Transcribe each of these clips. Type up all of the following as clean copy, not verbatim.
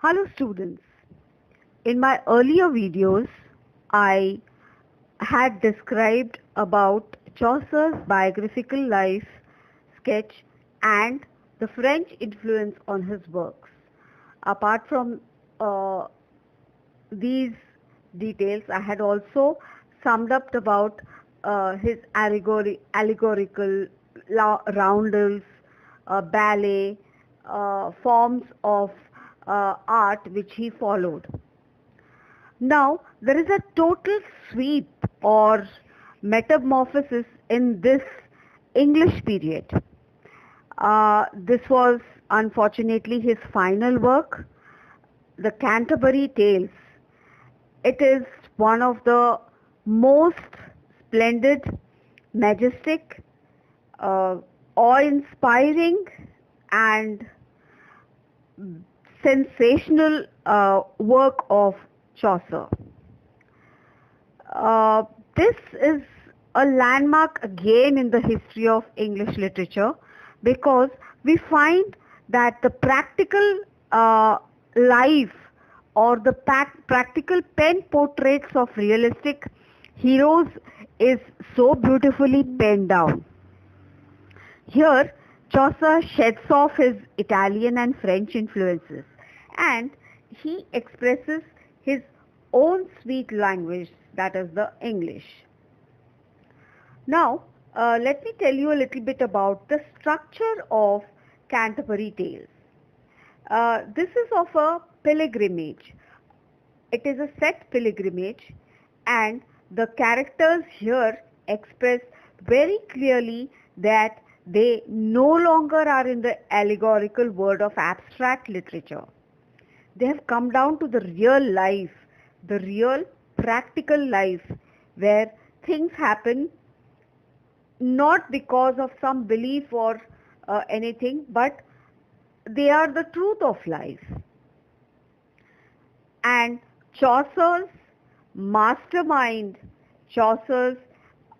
Hello students. In my earlier videos, I had described about Chaucer's biographical life sketch and the French influence on his works. Apart from uh, these details, I had also summed up about his allegorical roundels, ballet, forms of art which he followed. Now, there is a total sweep or metamorphosis in this English period. This was unfortunately his final work, the Canterbury Tales. It is one of the most splendid, majestic, awe-inspiring and sensational work of Chaucer. Uh, this is a landmark again in the history of English literature because we find that the practical life or the practical pen portraits of realistic heroes is so beautifully penned down. Here, Chaucer sheds off his Italian and French influences and he expresses his own sweet language, that is the English. Now, let me tell you a little bit about the structure of Canterbury Tales. This is of a pilgrimage. It is a set pilgrimage and the characters here express very clearly that they no longer are in the allegorical world of abstract literature. They have come down to the real life, the real practical life where things happen not because of some belief or anything, but they are the truth of life. And Chaucer's mastermind, Chaucer's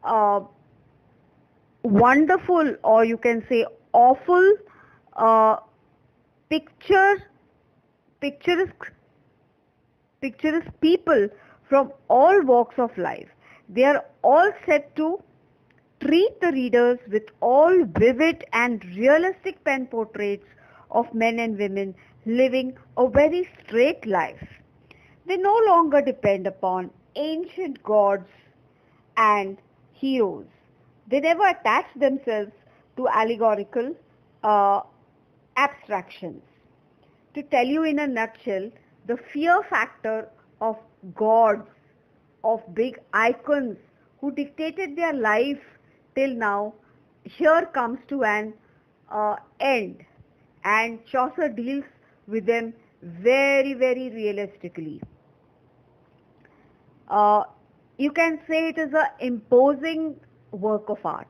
uh, wonderful or you can say awful uh, picturesque people from all walks of life. They are all set to treat the readers with all vivid and realistic pen portraits of men and women living a very straight life. They no longer depend upon ancient gods and heroes. They never attach themselves to allegorical uh, abstractions. To tell you in a nutshell, the fear factor of gods, of big icons who dictated their life till now, here comes to an end, and Chaucer deals with them very, very realistically. Uh, you can say it is an imposing work of art.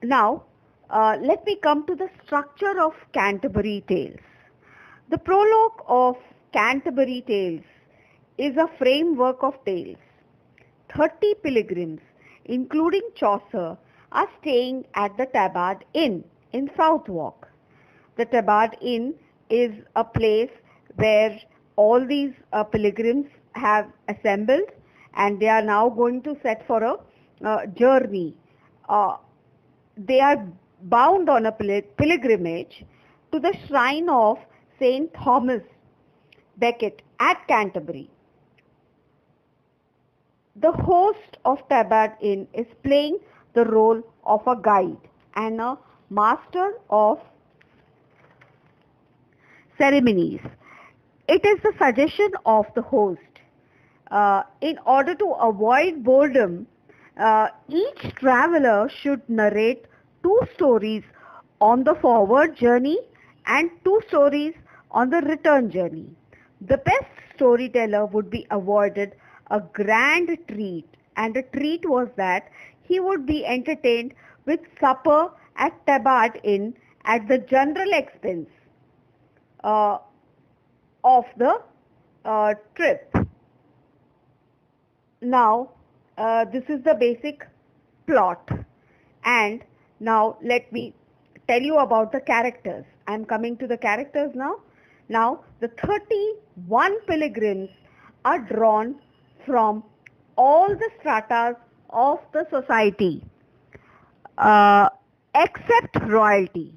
Now, let me come to the structure of Canterbury Tales. The prologue of Canterbury Tales is a framework of tales. 30 pilgrims, including Chaucer, are staying at the Tabard Inn in Southwark. The Tabard Inn is a place where all these pilgrims have assembled and they are now going to set for a journey. They are bound on a pilgrimage to the shrine of St. Thomas Becket at Canterbury. The host of Tabard Inn is playing the role of a guide and a master of ceremonies. It is the suggestion of the host. In order to avoid boredom, each traveler should narrate 2 stories on the forward journey and 2 stories on the return journey. The best storyteller would be awarded a grand treat, and the treat was that he would be entertained with supper at Tabard Inn at the general expense uh, of the trip. Now, this is the basic plot, and now let me tell you about the characters. I am coming to the characters now. Now, the 31 pilgrims are drawn from all the stratas of the society, except royalty.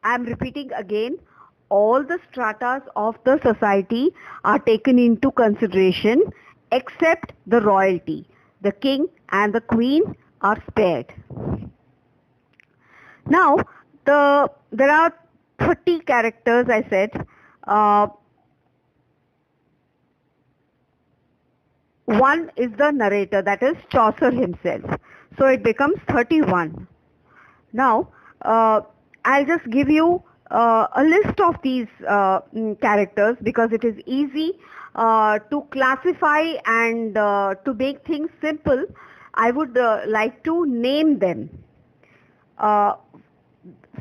I am repeating again, all the stratas of the society are taken into consideration except the royalty. The king and the queen are spared. Now, there are 30 characters, I said. One is the narrator, that is Chaucer himself. So it becomes 31. Now, I'll just give you a list of these characters because it is easy to classify and to make things simple. I would like to name them.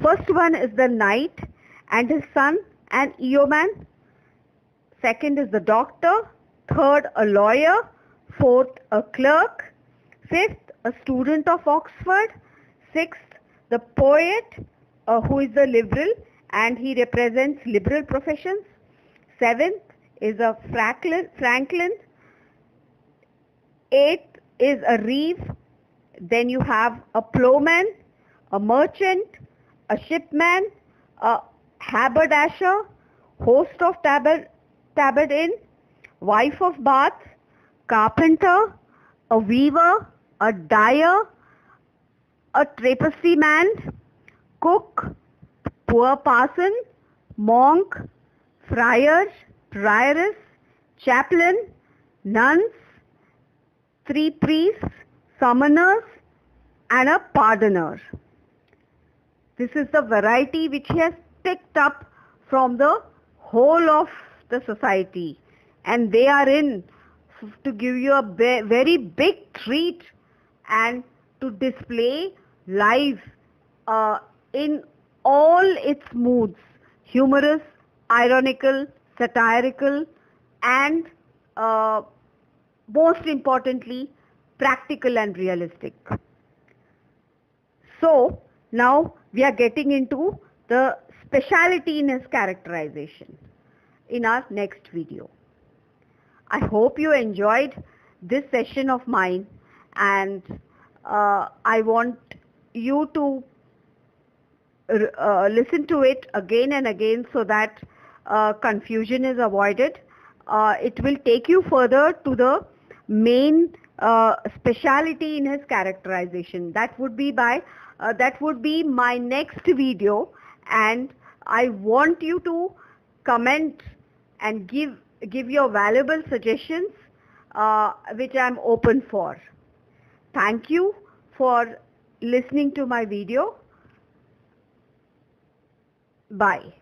First one is the knight and his son, an yeoman. Second is the doctor. Third, a lawyer. Fourth, a clerk. Fifth, a student of Oxford. Sixth, the poet, who is the liberal and he represents liberal professions. Seventh is a Franklin. Eighth is a reeve. Then you have a plowman, a merchant, a shipman, a haberdasher, host of Tabard Inn, wife of Bath, carpenter, a weaver, a dyer, a tapestry man, cook, poor parson, monk, friar, prioress, chaplain, nuns, 3 priests, summoners, and a pardoner. This is the variety which he has picked up from the whole of the society, and they are in to give you a very big treat and to display life in all its moods: humorous, ironical, satirical, and most importantly, practical and realistic. So now we are getting into the speciality in his characterization in our next video. I hope you enjoyed this session of mine, and I want you to listen to it again and again so that confusion is avoided. It will take you further to the main speciality in his characterization. That would be my next video, and I want you to comment and give your valuable suggestions, which I am open for. Thank you for listening to my video. Bye.